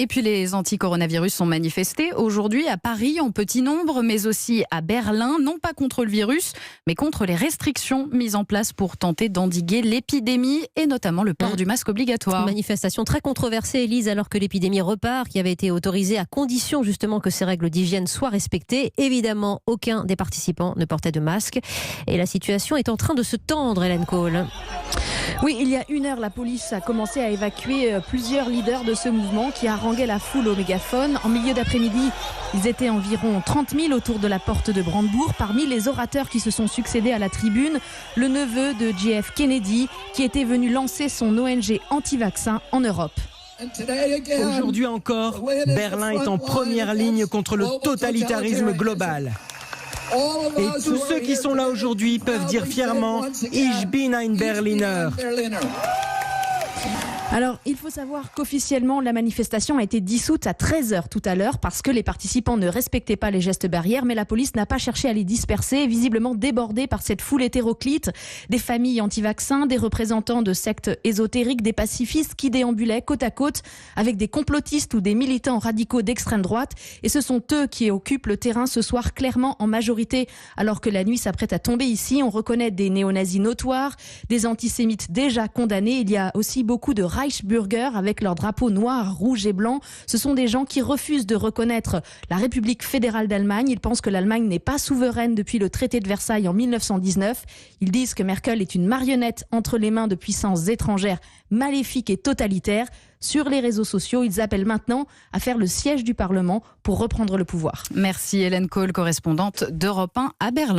Et puis les anti-coronavirus sont manifestés aujourd'hui à Paris en petit nombre, mais aussi à Berlin, non pas contre le virus, mais contre les restrictions mises en place pour tenter d'endiguer l'épidémie et notamment le port du masque obligatoire. Manifestation très controversée, Élise, alors que l'épidémie repart, qui avait été autorisée à condition justement que ces règles d'hygiène soient respectées. Évidemment, aucun des participants ne portait de masque. Et la situation est en train de se tendre, Hélène Cole. Oui, il y a 1 heure, la police a commencé à évacuer plusieurs leaders de ce mouvement qui haranguaient la foule au mégaphone. En milieu d'après-midi, ils étaient environ 30 000 autour de la porte de Brandebourg. Parmi les orateurs qui se sont succédés à la tribune, le neveu de JF Kennedy qui était venu lancer son ONG anti-vaccin en Europe. Aujourd'hui encore, Berlin est en première ligne contre le totalitarisme global. Et tous ceux qui sont là aujourd'hui peuvent dire fièrement « Ich bin ein Berliner ». Alors, il faut savoir qu'officiellement, la manifestation a été dissoute à 13h tout à l'heure parce que les participants ne respectaient pas les gestes barrières, mais la police n'a pas cherché à les disperser, visiblement débordée par cette foule hétéroclite, des familles anti-vaccins, des représentants de sectes ésotériques, des pacifistes qui déambulaient côte à côte avec des complotistes ou des militants radicaux d'extrême droite. Et ce sont eux qui occupent le terrain ce soir clairement en majorité, alors que la nuit s'apprête à tomber ici. On reconnaît des néo-nazis notoires, des antisémites déjà condamnés. Il y a aussi beaucoup de Reichsbürger avec leur drapeau noir, rouge et blanc. Ce sont des gens qui refusent de reconnaître la République fédérale d'Allemagne. Ils pensent que l'Allemagne n'est pas souveraine depuis le traité de Versailles en 1919. Ils disent que Merkel est une marionnette entre les mains de puissances étrangères maléfiques et totalitaires. Sur les réseaux sociaux, ils appellent maintenant à faire le siège du Parlement pour reprendre le pouvoir. Merci Hélène Cole, correspondante d'Europe 1 à Berlin.